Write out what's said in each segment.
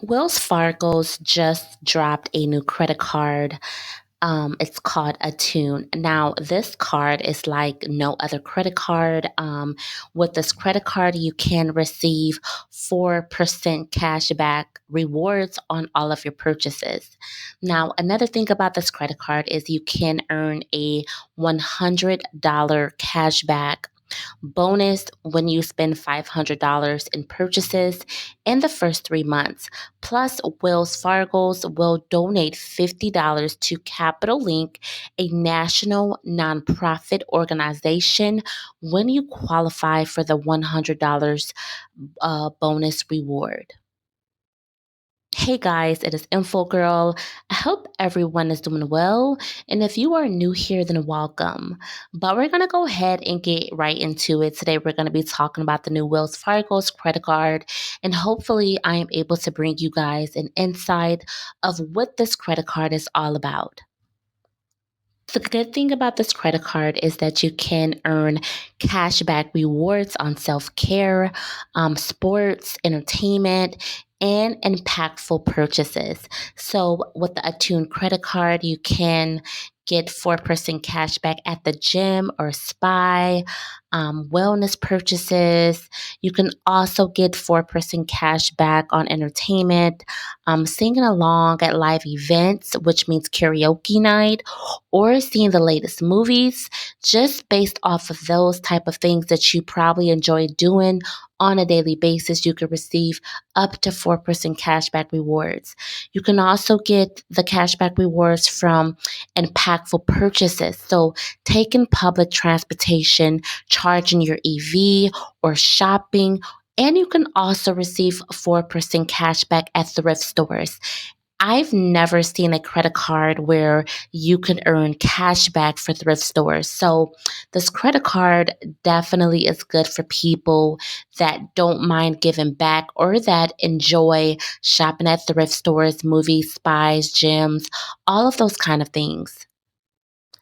Wells Fargo's just dropped a new credit card. It's called Attune. Now, this card is like no other credit card. With this credit card, you can receive 4% cash back rewards on all of your purchases. Now, another thing about this credit card is you can earn a $100 cash back bonus when you spend $500 in purchases in the first 3 months. Plus, Wells Fargo's will donate $50 to Capital Link, a national nonprofit organization, when you qualify for the $100 bonus reward. Hey guys, it is Info Girl. I hope everyone is doing well. And if you are new here, then welcome. But we're going to go ahead and get right into it. Today, we're going to be talking about the new Wells Fargo's credit card. And hopefully, I am able to bring you guys an insight of what this credit card is all about. The good thing about this credit card is that you can earn cashback rewards on self care, sports, entertainment, and impactful purchases. So, with the Attune credit card, you can get 4% cash back at the gym or spa, wellness purchases. You can also get 4% cash back on entertainment, singing along at live events, which means karaoke night, or seeing the latest movies, just based off of those type of things that you probably enjoy doing on a daily basis. You could receive up to 4% cashback rewards. You can also get the cashback rewards from impactful purchases. So taking public transportation, charging your EV, or shopping. And you can also receive 4% cashback at thrift stores. I've never seen a credit card where you can earn cash back for thrift stores. So, this credit card definitely is good for people that don't mind giving back or that enjoy shopping at thrift stores, movies, spas, gyms, all of those kind of things.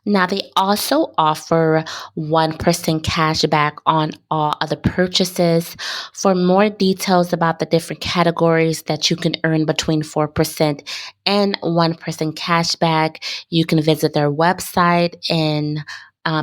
Now, they also offer 1% cash back on all other purchases. For more details about the different categories that you can earn between 4% and 1% cash back, you can visit their website and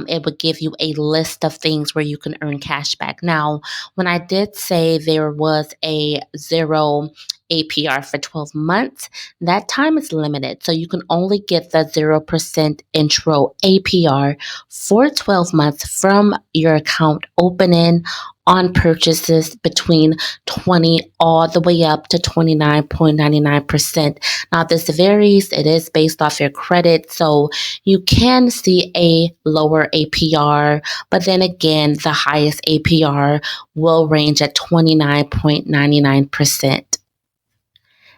it would give you a list of things where you can earn cash back. Now, when I did say there was a zero APR for 12 months, that time is limited, so you can only get the 0% intro APR for 12 months from your account opening on purchases between 20 all the way up to 29.99%. Now, this varies, it is based off your credit, so you can see a lower APR, but then again, the highest APR will range at 29.99%.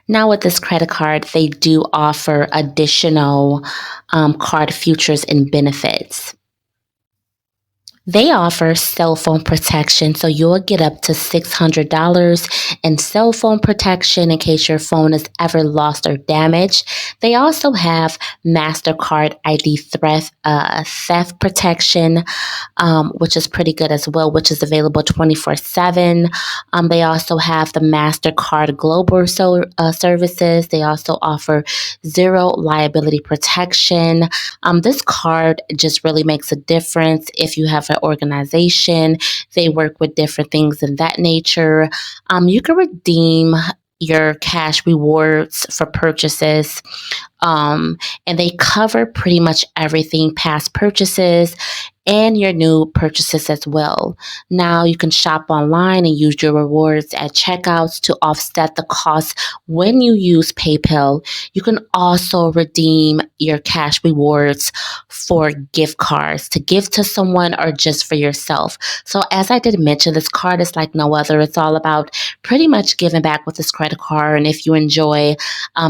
Now, with this credit card, they do offer additional card features and benefits. They offer cell phone protection, so you'll get up to $600 in cell phone protection in case your phone is ever lost or damaged. They also have MasterCard ID theft protection, which is pretty good as well, which is available 24/7. They also have the MasterCard Global services. They also offer zero liability protection. This card just really makes a difference if you have an organization. They work with different things in that nature. You can redeem your cash rewards for purchases. And they cover pretty much everything past purchases and your new purchases as well. Now you can shop online and use your rewards at checkouts to offset the cost when you use PayPal. You can also redeem your cash rewards for gift cards to give to someone or just for yourself. So, as I did mention, this card is like no other. It's all about pretty much giving back with this credit card. And if you enjoy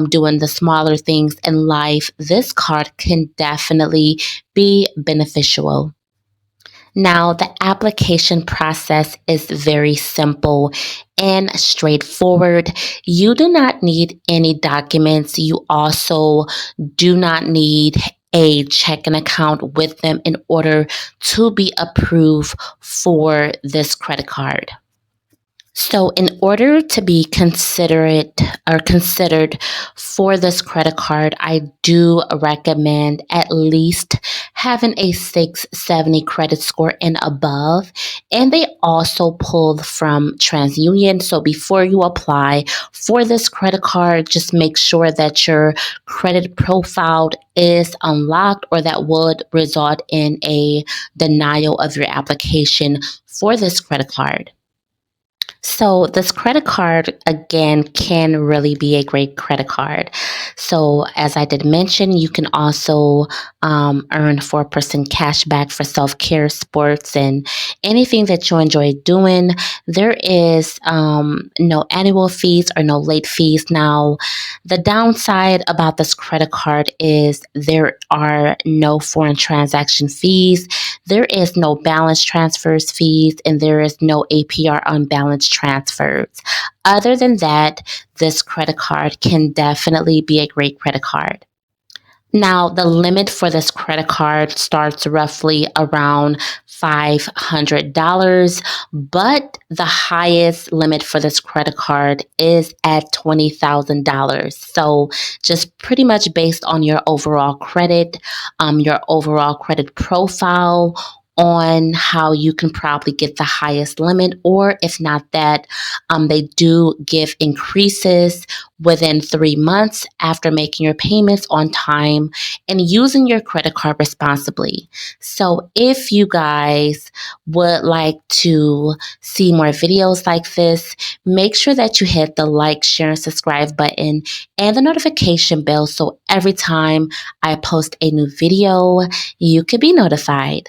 doing the smaller things in life, this card can definitely be beneficial. Now, the application process is very simple and straightforward. You do not need any documents. You also do not need a checking account with them in order to be approved for this credit card. So, in order to be considered for this credit card, I do recommend at least having a 670 credit score and above. And they also pulled from TransUnion. So, before you apply for this credit card, just make sure that your credit profile is unlocked, or that would result in a denial of your application for this credit card. So, this credit card again can really be a great credit card. So, as I did mention, you can also earn 4% cash back for self care, sports, and anything that you enjoy doing. There is no annual fees or no late fees. Now, the downside about this credit card is there are no foreign transaction fees, there is no balance transfers fees, and there is no APR on balance transfers. Other than that, this credit card can definitely be a great credit card. Now, the limit for this credit card starts roughly around $500, but the highest limit for this credit card is at $20,000. So, just pretty much based on your overall credit profile, on how you can probably get the highest limit, or if not that, they do give increases within 3 months after making your payments on time and using your credit card responsibly. So, if you guys would like to see more videos like this, make sure that you hit the like, share, and subscribe button and the notification bell so every time I post a new video, you can be notified.